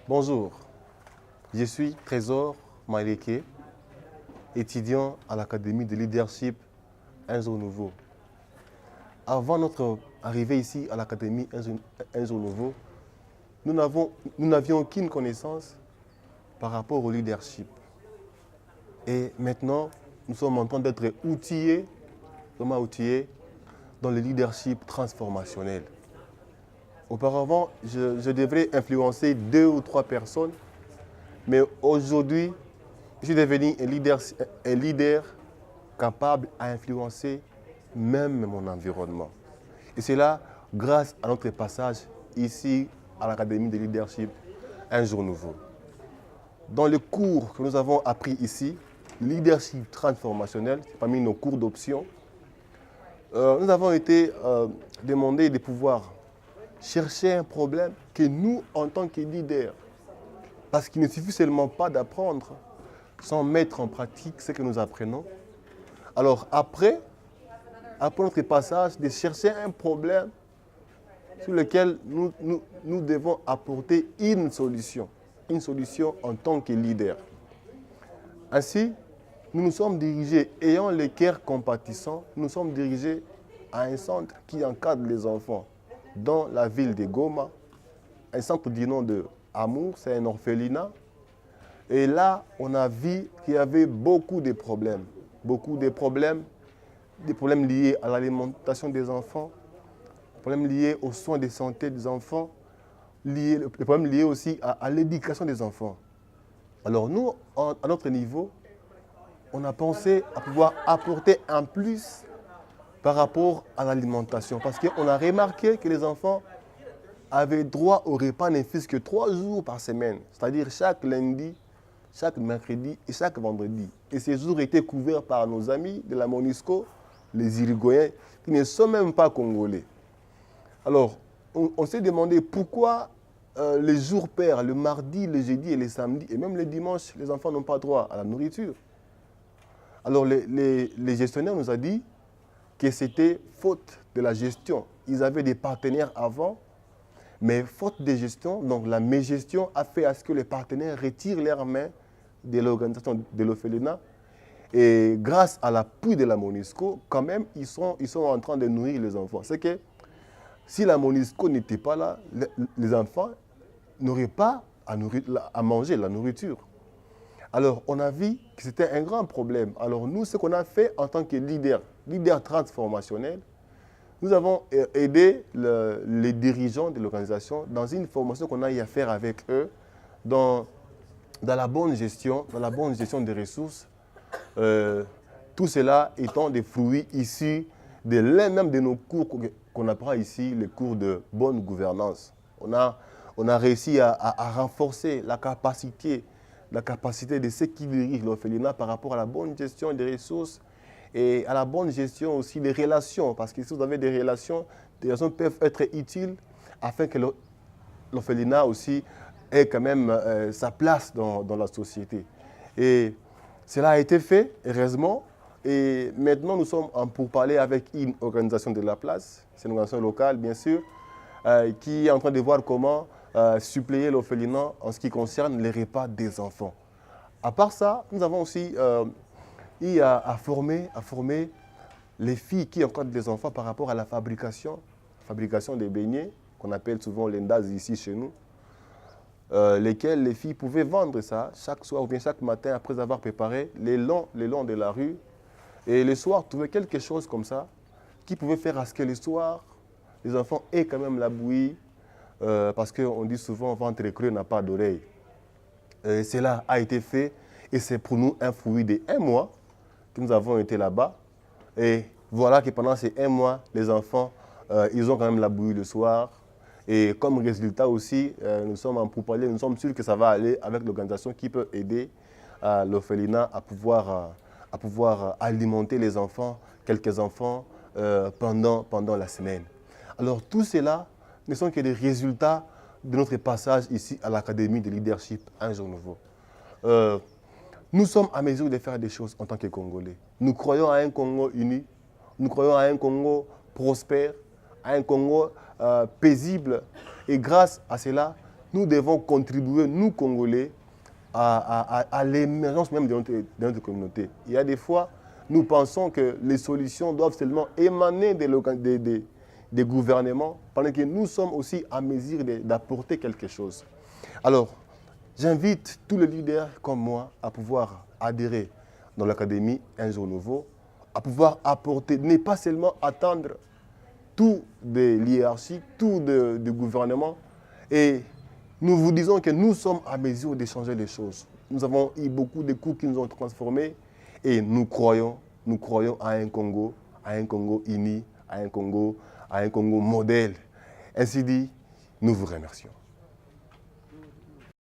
Bonjour, je suis Trésor Maleke, étudiant à l'Académie de leadership Un jour nouveau. Avant notre arrivée ici à l'Académie Un jour nouveau, nous n'avions aucune connaissance par rapport au leadership. Et maintenant, nous sommes en train d'être outillés, vraiment outillés, dans le leadership transformationnel. Auparavant, je devrais influencer 2 ou 3 personnes, mais aujourd'hui, je suis devenu un leader capable à influencer même mon environnement. Et c'est là grâce à notre passage ici à l'Académie de leadership Un jour nouveau. Dans le cours que nous avons appris ici, leadership transformationnel, c'est parmi nos cours d'options, nous avons été demandés de pouvoir chercher un problème que nous, en tant que leaders, parce qu'il ne suffit seulement pas d'apprendre sans mettre en pratique ce que nous apprenons. Alors après notre passage, de chercher un problème sur lequel nous devons apporter une solution en tant que leader. Ainsi, nous nous sommes dirigés, ayant le cœur compatissant, nous nous sommes dirigés à un centre qui encadre les enfants dans la ville de Goma, un centre du nom de Amour, c'est un orphelinat. Et là, on a vu qu'il y avait beaucoup de problèmes liés à l'alimentation des enfants, des problèmes liés aux soins de santé des enfants, des problèmes liés aussi à l'éducation des enfants. Alors nous, à notre niveau, on a pensé à pouvoir apporter un plus par rapport à l'alimentation. Parce qu'on a remarqué que les enfants avaient droit au repas ne fût-ce que 3 jours par semaine. C'est-à-dire chaque lundi, chaque mercredi et chaque vendredi. Et ces jours étaient couverts par nos amis de la MONUSCO, les Uruguayens, qui ne sont même pas congolais. Alors, on s'est demandé pourquoi les jours pairs, le mardi, le jeudi et le samedi, et même le dimanche, les enfants n'ont pas droit à la nourriture. Alors, les gestionnaires nous ont dit que c'était faute de la gestion. Ils avaient des partenaires avant, mais faute de gestion, donc la mégestion a fait à ce que les partenaires retirent leurs mains de l'organisation de l'orphelinat. Et grâce à l'appui de la MONUSCO, quand même, ils sont en train de nourrir les enfants. C'est que si la MONUSCO n'était pas là, les enfants n'auraient pas à manger la nourriture. Alors, on a vu que c'était un grand problème. Alors, nous, ce qu'on a fait en tant que leader transformationnel, nous avons aidé les dirigeants de l'organisation dans une formation qu'on a eu à faire avec eux dans la bonne gestion des ressources. Tout cela étant des fruits issus de l'un même de nos cours qu'on apprend ici, les cours de bonne gouvernance. On a réussi à renforcer la capacité de ceux qui dirigent l'orphelinat par rapport à la bonne gestion des ressources et à la bonne gestion aussi des relations. Parce que si vous avez des relations peuvent être utiles afin que l'orphelinat aussi ait quand même sa place dans la société. Et cela a été fait, heureusement. Et maintenant, nous sommes en pourparlers avec une organisation de la place, c'est une organisation locale, bien sûr, qui est en train de voir comment suppléer l'orphelinat en ce qui concerne les repas des enfants. À part ça, nous avons aussi eu à former les filles qui encadrent des enfants par rapport à la fabrication des beignets, qu'on appelle souvent l'endaz ici chez nous, lesquels les filles pouvaient vendre ça chaque soir ou bien chaque matin après avoir préparé les longs de la rue. Et le soir, trouver quelque chose comme ça qui pouvait faire à ce que le soir, les enfants aient quand même la bouillie, parce qu'on dit souvent ventre creux n'a pas d'oreille. Cela a été fait et c'est pour nous un fruit de 1 mois que nous avons été là-bas. Et voilà que pendant ces 1 mois, les enfants, ils ont quand même la bouillie le soir. Et comme résultat aussi, nous sommes en pourparlers, nous sommes sûrs que ça va aller avec l'organisation qui peut aider l'orphelinat à pouvoir alimenter les enfants, quelques enfants, pendant la semaine. Alors tout cela ne sont que des résultats de notre passage ici à l'Académie de leadership Un jour nouveau. Nous sommes à mesure de faire des choses en tant que Congolais. Nous croyons à un Congo uni, nous croyons à un Congo prospère, à un Congo paisible. Et grâce à cela, nous devons contribuer, nous Congolais, à l'émergence même de notre communauté. Il y a des fois, nous pensons que les solutions doivent seulement émaner des gouvernements, pendant que nous sommes aussi à mesure d'apporter quelque chose. Alors, j'invite tous les leaders comme moi à pouvoir adhérer dans l'Académie Un Jour Nouveau, à pouvoir apporter, ne pas seulement attendre tout de l'hiérarchie, tout du gouvernement. Et nous vous disons que nous sommes à mesure de changer les choses. Nous avons eu beaucoup de coups qui nous ont transformés et nous croyons à un Congo uni, à un Congo modèle. Ainsi dit, nous vous remercions.